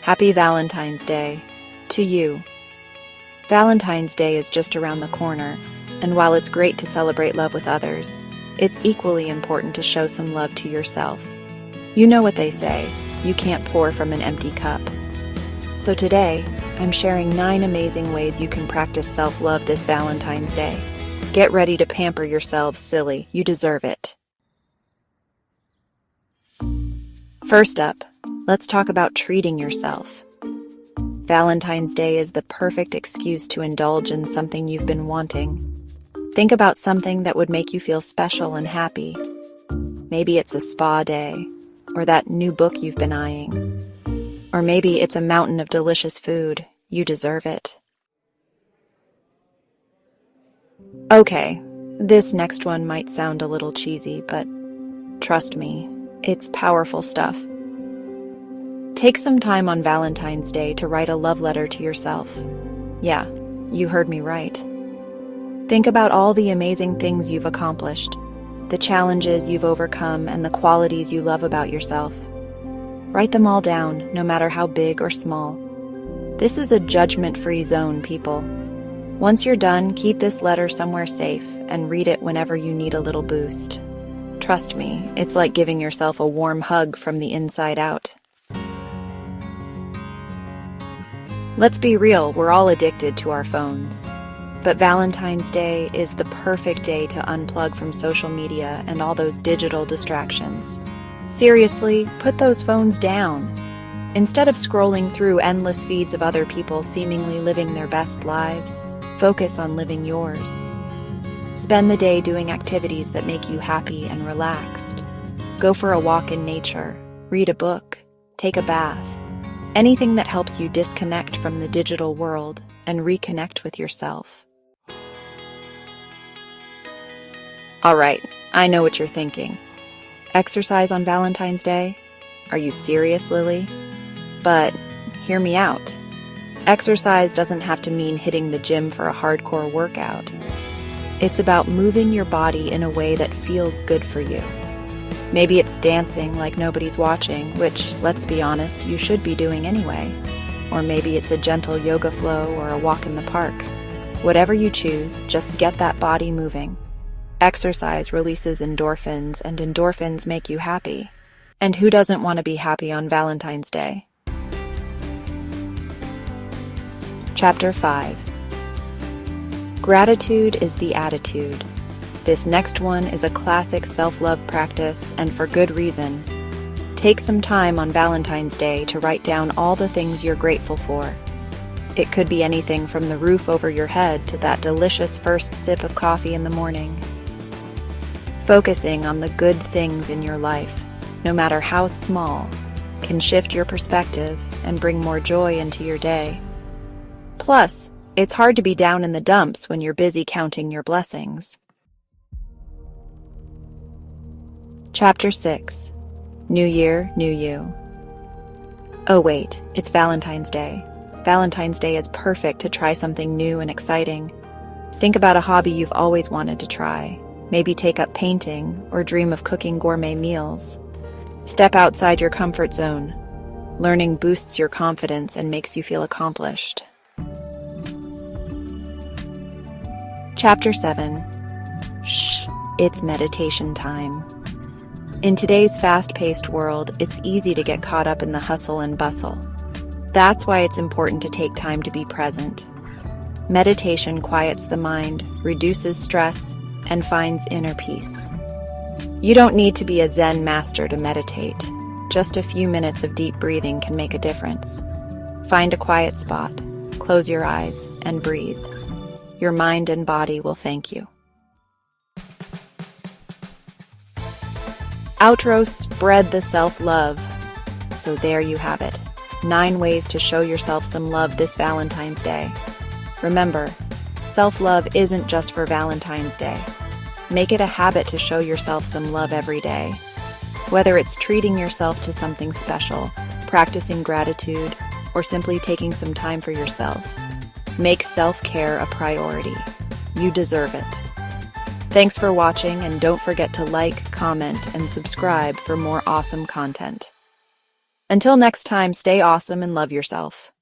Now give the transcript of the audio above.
Happy Valentine's Day to you. Valentine's Day is just around the corner, and while it's great to celebrate love with others, it's equally important to show some love to yourself. You know what they say, you can't pour from an empty cup. So today, I'm sharing 9 amazing ways you can practice self-love this Valentine's Day. Get ready to pamper yourselves, silly. You deserve it. First up, let's talk about treating yourself. Valentine's Day is the perfect excuse to indulge in something you've been wanting. Think about something that would make you feel special and happy. Maybe it's a spa day, or that new book you've been eyeing. Or maybe it's a mountain of delicious food. You deserve it. Okay, this next one might sound a little cheesy, but trust me, it's powerful stuff. Take some time on Valentine's Day to write a love letter to yourself. Yeah, you heard me right. Think about all the amazing things you've accomplished, the challenges you've overcome, and the qualities you love about yourself. Write them all down, no matter how big or small. This is a judgment-free zone, people. Once you're done, keep this letter somewhere safe and read it whenever you need a little boost. Trust me, it's like giving yourself a warm hug from the inside out. Let's be real, we're all addicted to our phones. But Valentine's Day is the perfect day to unplug from social media and all those digital distractions. Seriously, put those phones down. Instead of scrolling through endless feeds of other people seemingly living their best lives, focus on living yours. Spend the day doing activities that make you happy and relaxed. Go for a walk in nature, read a book, take a bath. Anything that helps you disconnect from the digital world and reconnect with yourself. All right, I know what you're thinking. Exercise on Valentine's Day? Are you serious, Lily? But hear me out. Exercise doesn't have to mean hitting the gym for a hardcore workout. It's about moving your body in a way that feels good for you. Maybe it's dancing like nobody's watching, which, let's be honest, you should be doing anyway. Or maybe it's a gentle yoga flow or a walk in the park. Whatever you choose, just get that body moving. Exercise releases endorphins, and endorphins make you happy. And who doesn't want to be happy on Valentine's Day? Chapter 5. Gratitude is the attitude. This next one is a classic self-love practice, and for good reason. Take some time on Valentine's Day to write down all the things you're grateful for. It could be anything from the roof over your head to that delicious first sip of coffee in the morning. Focusing on the good things in your life, no matter how small, can shift your perspective and bring more joy into your day. Plus, it's hard to be down in the dumps when you're busy counting your blessings. Chapter 6. New Year, New You. Oh wait, it's Valentine's Day. Valentine's Day is perfect to try something new and exciting. Think about a hobby you've always wanted to try. Maybe take up painting or dream of cooking gourmet meals. Step outside your comfort zone. Learning boosts your confidence and makes you feel accomplished. Chapter 7. Shh, it's meditation time. In today's fast-paced world, it's easy to get caught up in the hustle and bustle. That's why it's important to take time to be present. Meditation quiets the mind, reduces stress, and finds inner peace. You don't need to be a Zen master to meditate. Just a few minutes of deep breathing can make a difference. Find a quiet spot, close your eyes, and breathe. Your mind and body will thank you. Outro: spread the self-love. So there you have it. 9 ways to show yourself some love this Valentine's Day. Remember, self-love isn't just for Valentine's Day. Make it a habit to show yourself some love every day. Whether it's treating yourself to something special, practicing gratitude, or simply taking some time for yourself, make self-care a priority. You deserve it. Thanks for watching, and don't forget to like, comment, and subscribe for more awesome content. Until next time, stay awesome and love yourself.